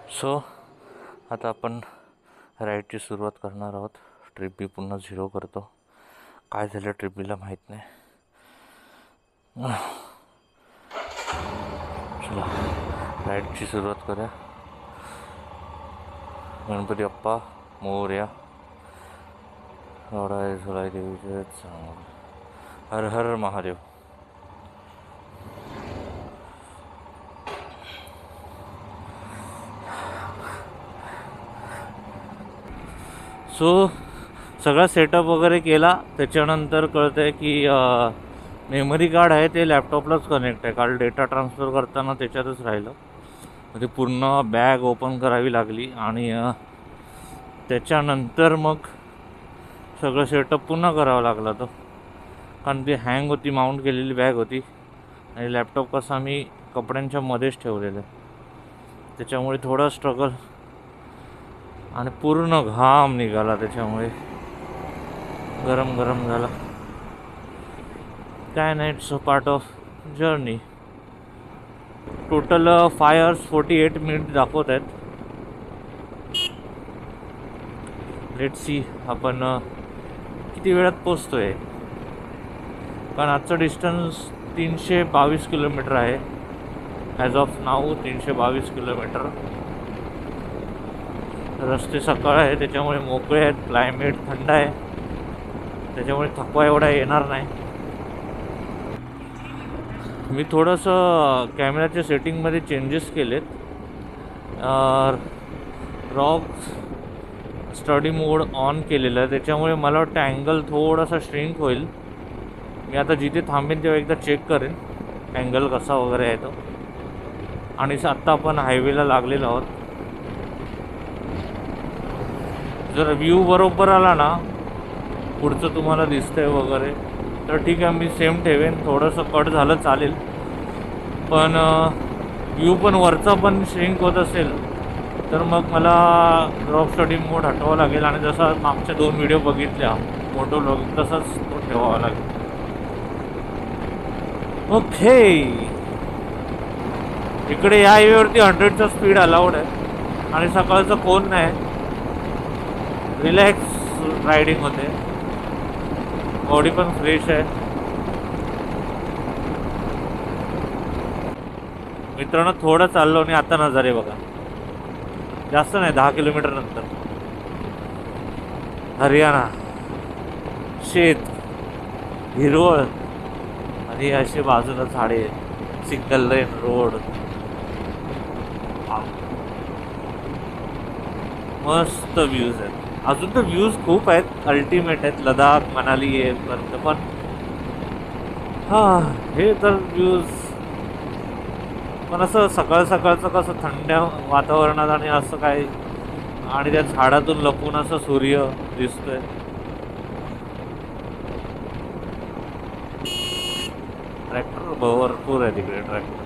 So आता आपण राईडची सुरुवात करणार आहोत. ट्रिप बी पुन्हा 0 करतो. काय झालं ट्रिप बीला माहीत नाही. चला राईडची सुरुवात करूया. गणपती बाप्पा मोरया. एवढा झोलाई देवीचे हर हर महादेव. सो सगळा सेटअप वगैरे केला. त्याच्यानंतर कळतं आहे की मेमरी कार्ड आहे ते लॅपटॉपलाच कनेक्ट आहे. काल डेटा ट्रान्सफर करताना त्याच्यातच राहिलं. म्हणजे पूर्ण बॅग ओपन करावी लागली आणि त्याच्यानंतर मग सगळं सेटअप पुन्हा करावं लागला तो. कारण ती हँग होती, माउंट केलेली बॅग होती आणि लॅपटॉप कसा मी कपड्यांच्या मध्येच ठेवलेलं आहे. त्याच्यामुळे थोडा स्ट्रगल आणि पूर्ण घाम निघाला. त्याच्यामुळे गरम गरम झाला. काय नाही, it's a part of journey. Total 5 hours 48 minutes दाखवत आहेत. लेट्स सी आपण किती वेळात पोचतोय. कारण आजचं डिस्टन्स 322 किलोमीटर आहे. As of now 322 kilometre. रस्ते सकाळ आहे त्याच्यामुळे मोकळे आहेत. क्लायमेट थंड आहे त्याच्यामुळे थकवा एवढा येणार नाही. मी थोडंसं कॅमेऱ्याच्या सेटिंगमध्ये चेंजेस केलेत. रॉक स्टडी मोड ऑन केलेलं आहे त्याच्यामुळे मला वाटतं अँगल थोडासा श्रिंक होईल. मी आता जिथे थांबेन तेव्हा एकदा चेक करेन अँगल कसा वगैरे आहे तो. आणि आत्ता आपण हायवेला लागलेलो आहोत. जर व्ह्यू बरोबर आला ना, पुढचं तुम्हाला दिसतंय वगैरे तर ठीक आहे, मी सेम ठेवेन. थोडंसं कट झालं चालेल, पण व्ह्यू पण वरचा पण श्रिंक होत असेल तर मग मला रॉक स्टडी मोड हटवावा लागेल. आणि जसा मागच्या 2 व्हिडिओ बघितल्या मोटो लॉग तसाच तो ठेवावा लागेल. ओके, इकडे या हायवेवरती 100चा स्पीड अलाउड आहे आणि सकाळचं कोण नाही. रिलॅक्स रायडिंग होते, बॉडी पण फ्रेश आहे. मित्रांनो थोडं चाललो आणि आता नजारे बघा. जास्त नाही, 10 किलोमीटर नंतर हरियाणा, शेत, हिरवळ आणि असे बाजूला झाडे, सिंगल लेन रोड. मस्त व्ह्यूज आहेत. अजून तर व्ह्यूज खूप आहेत, अल्टिमेट आहेत. लडाख मनाली येईपर्यंत पण हे तर व्ह्यूज. पण असं सकाळ सकाळचं कसं थंड वातावरणात आणि असं काय, आणि त्या झाडातून लपून असं सूर्य दिसतोय. ट्रॅक्टर भरपूर आहे तिकडे. ट्रॅक्टर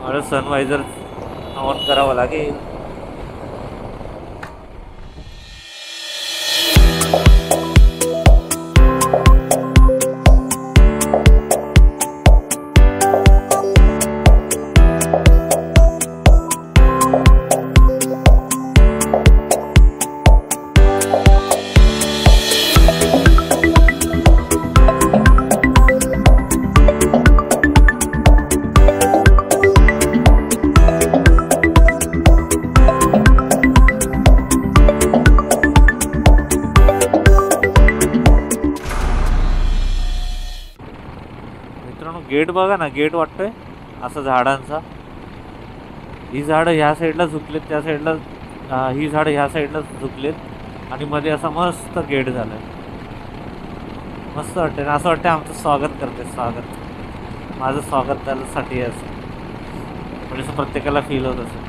मला सनवायझर ऑन करावं लागेल. गेट बघा ना, गेट वाटतोय असं झाडांचा. ही झाडं ह्या साईडला झुकलेत, त्या साईडला ही झाडं ह्या साईडला झुकलेत आणि मध्ये असा मस्त गेट झालाय. मस्त वाटते ना. असं वाटतं आमचं स्वागत करते. स्वागत, माझं स्वागत त्यासाठी असं म्हणजे असं प्रत्येकाला फील होत असेल.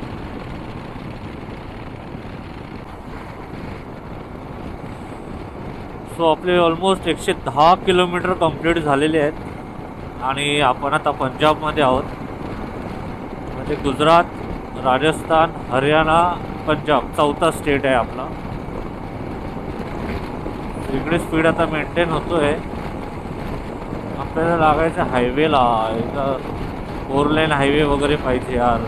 सो आपले ऑलमोस्ट 110 किलोमीटर कंप्लीट झालेले आहेत आणि आपण आता पंजाबमध्ये आहोत. म्हणजे गुजरात, राजस्थान, हरियाणा, पंजाब 4था स्टेट आहे आपला. इकडे स्पीड आता मेंटेन होतोय. आपल्याला लागायचं हायवेला. 4 लेन हायवे वगैरे पाहिजे यार.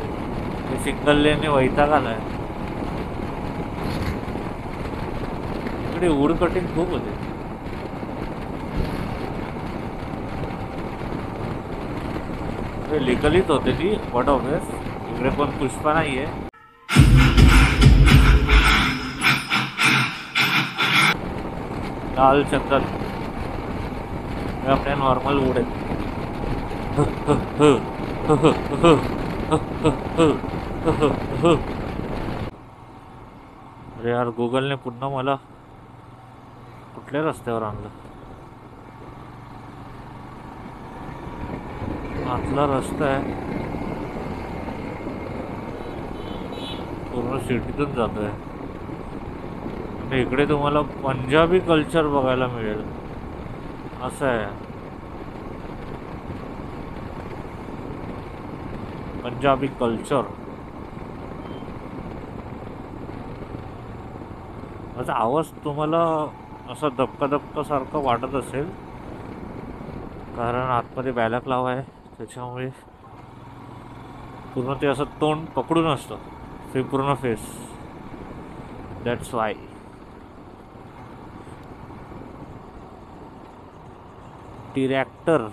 हे सिंगल लेनने वैताग आलाय. इकडे वूड कटिंग खूप होते. लिगलीच होते ती वॉट ऑब्वियस. इकडे पण पुष्पा नाहीये. लाल चंदन हे आपल्या नॉर्मल वूड आहेत. अरे यार गुगलने पुन्हा मला कुठल्या रस्त्यावर आणलं. आतला रस्ता आहे. पूर्ण सिटीतून जातोय. आणि इकडे तुम्हाला पंजाबी कल्चर बघायला मिळेल असं आहे. पंजाबी कल्चर. माझा आवाज तुम्हाला असा धक्का सारखं वाटत असेल कारण आतमध्ये बॅलक लावा आहे त्याच्यामुळे पूर्ण ते असं तोंड पकडून असतं ते पूर्ण फेस. That's why. ट्रॅक्टर.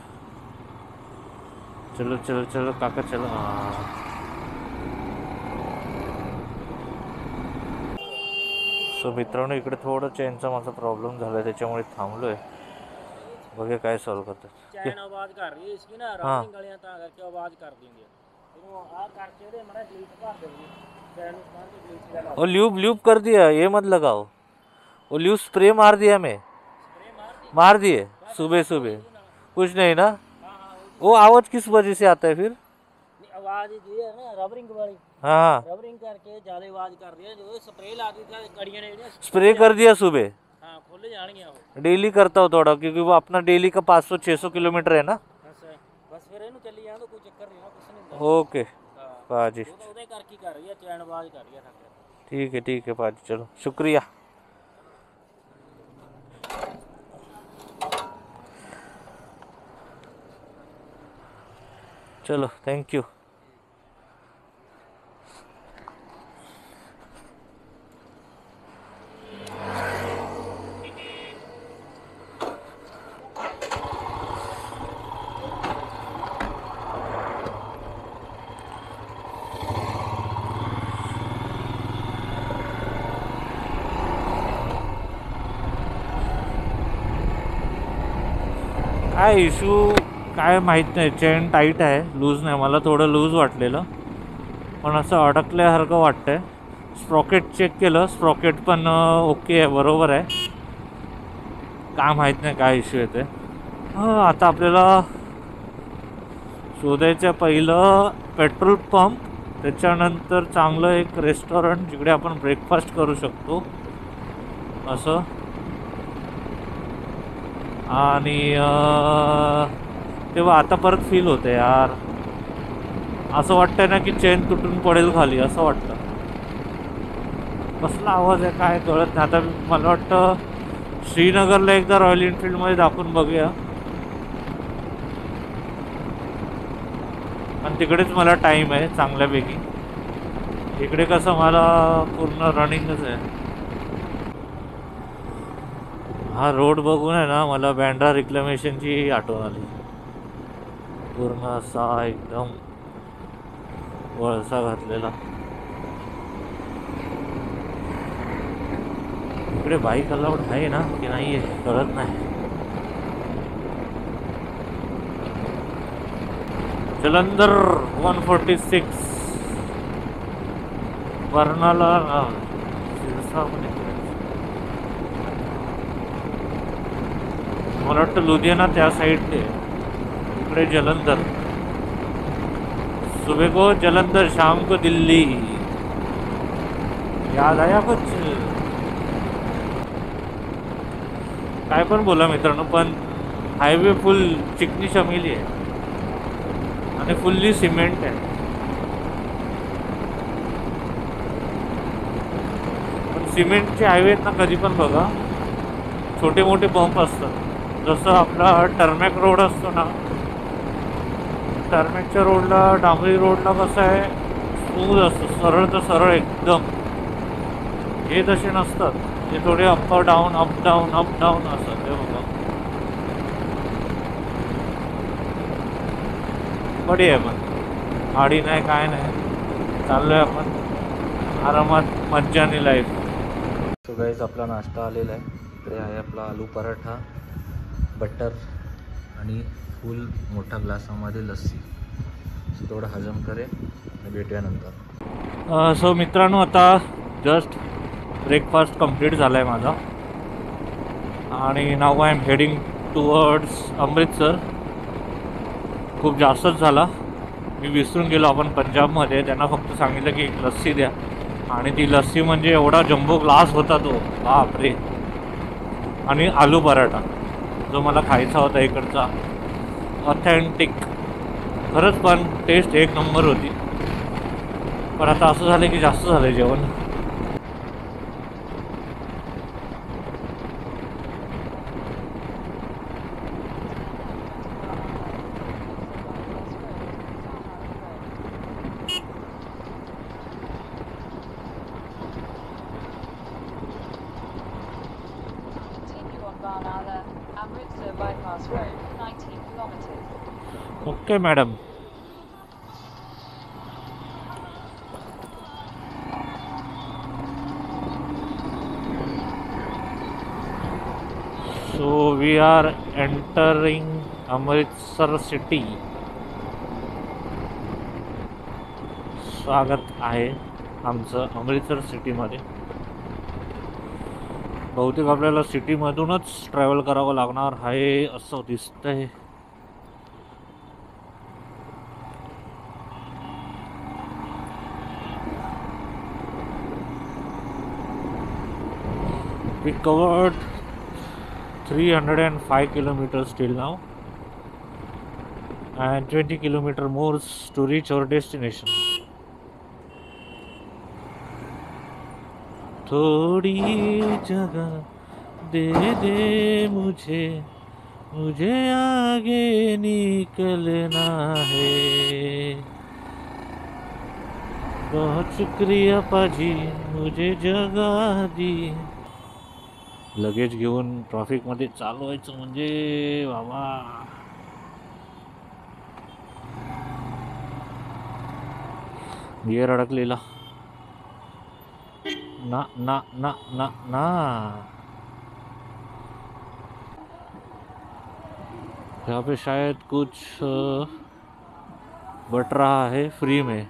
चलो चलो चलो काका चलो. सो मित्रांनो इकडे थोडं चेनचा माझा प्रॉब्लेम झाला आहे त्याच्यामुळे थांबलोय. बघे काय सॉल्व करतात. चैन आवाज कर रही है इसकी ना रनिंग गलियां ता करके आवाज कर देंगे तो आ करके दे मड़ा डिलीट कर देंगे चैन उसमान के डिलीट वाला. वो ल्यूब कर दिया. ये मत लगाओ. वो ल्यूब स्प्रे मार दिया. मैं मार दिए सुबह सुबह. कुछ नहीं ना. वो आवाज किस वजह से आता है फिर. आवाज ये है ना रबरिंग वाली. हाँ रबरिंग करके ज्यादा आवाज कर रही है. जो स्प्रे ला दी था कड़ियां ने स्प्रे कर दिया सुबह. हां खुल जाएंगे वो. डेली करता हूँ थोड़ा क्योंकि वो अपना डेली का 500-600 किलोमीटर है ना. बस फिर इन्हों चली जाए तो कोई चक्कर नहीं ना कुछ नहीं. ओके पाजी. वो तो उदे करके कर रही है चैन आवाज कर रही है. ठीक है पाजी. चलो शुक्रिया. चलो थैंक यू. काय इशू काय माहीत नाही. चेन टाईट आहे लूज नाही. मला थोडं लूज वाटलेलं पण असं अडकल्यासारखं वाटतंय. स्प्रॉकेट चेक केलं. स्प्रॉकेट पण ओके आहे बरोबर आहे. काय माहीत नाही काय इश्यू आहे ते. आता आपल्याला शोधायचं पहिलं पेट्रोल पंप त्याच्यानंतर चांगलं एक रेस्टॉरंट जिकडे आपण ब्रेकफास्ट करू शकतो असं. आणि तेव्हा आता परत फील होते यार. असं वाटतंय ना की चेन तुटून पडेल खाली असं वाटतं. कसला आवाज आहे काय कळत नाही. आता मला वाटतं श्रीनगरला एकदा रॉयल एनफिल्डमध्ये दाखवून बघूया. आणि तिकडेच मला टाईम आहे चांगल्यापैकी. इकडे कसं मला पूर्ण रनिंगच आहे. हा रोड बघून आहे ना मला बँड्रा रिक्लेमेशनची आठवण आली. पूर्ण असा एकदम वळसा घातलेला. इकडे बाईक अलाउड आहे ना की नाही आहे कळत नाही. जलंधर 146 बर्नाला मला वाटतं लुधियाना त्या साईडने. इकडे जलंधर. सुबह को जलंधर शाम को दिल्ली. याद आया कुछ. काय पण बोला मित्रांनो पण हायवे फुल चिकनी चमेली आहे आणि फुल्ली सिमेंट आहे. पण सिमेंटचे हायवे ना कधी पण बघा छोटे मोठे बंप असतात. जसं आपला टर्मॅक रोड असतो ना टार्मॅकच्या रोडला, डांबरी रोडला कसं आहे, स्मूथ असतं, सरळ तर सरळ एकदम. हे तसे नसतात, ते थोडे up down up down up down असतात. ते बघा बडी आहे, पण गाडी नाही काय नाही, चाललोय आपण आरामात, मज्जाने लाईफ. सो गाईज आपला नाश्ता आलेला आहे. इकडे आहे आपला आलू पराठा, बटर आणि फुल मोठ्या ग्लासामध्ये लस्सी. सो थोडं हजम करेल आणि भेटूया नंतर. सो मित्रांनो, आता जस्ट ब्रेकफास्ट कंप्लीट झाला आहे माझा आणि नाव I am heading towards Amritsar. खूप जास्तच झाला, मी विसरून गेलो. आपण पंजाबमध्ये त्यांना फक्त सांगितलं की एक लस्सी द्या, आणि ती लस्सी म्हणजे एवढा जम्बो ग्लास होता तो, बापरे. आणि आलू पराठा जो मला खायचा होता इकडचा, ऑथेंटिक खरंच, पण टेस्ट एक नंबर होती. पण आता असं झालं की जास्त झालं जेवण. Amritsar bypass road, 19 kilometers. Okay madam. So we are entering Amritsar city. स्वागत आहे आमचं अमृतसर सिटीमध्ये. बहुतेक आपल्याला सिटीमधूनच ट्रॅव्हल करावं लागणार आहे असं दिसतंय. We covered 305 kilometers till now and 20 kilometers more to reach our destination. थोड़ी जगह दे दे मुझे, मुझे आगे निकलना है. बहुत शुक्रिया पाजी, मुझे जगह दी. लगेज घेऊन ट्रॅफिकमध्ये चालवायचं म्हणजे बाबा. गिअर अडकलेला ना ना ना ना ना. यहाँ पे शायद कुछ बट रहा है फ्री में.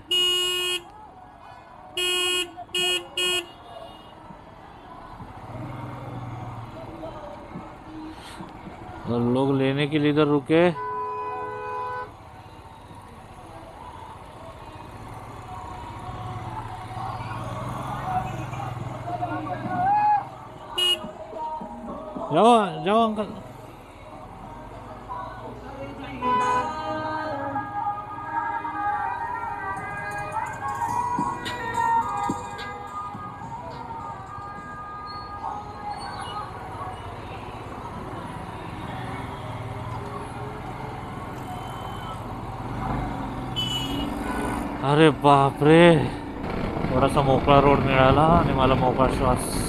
और लोग लेने के लिए इधर रुके. जाओ जाओ अंकल. अरे बापरे, थोडासा मोकळा रोड मिळाला आणि मला मोकळा श्वास.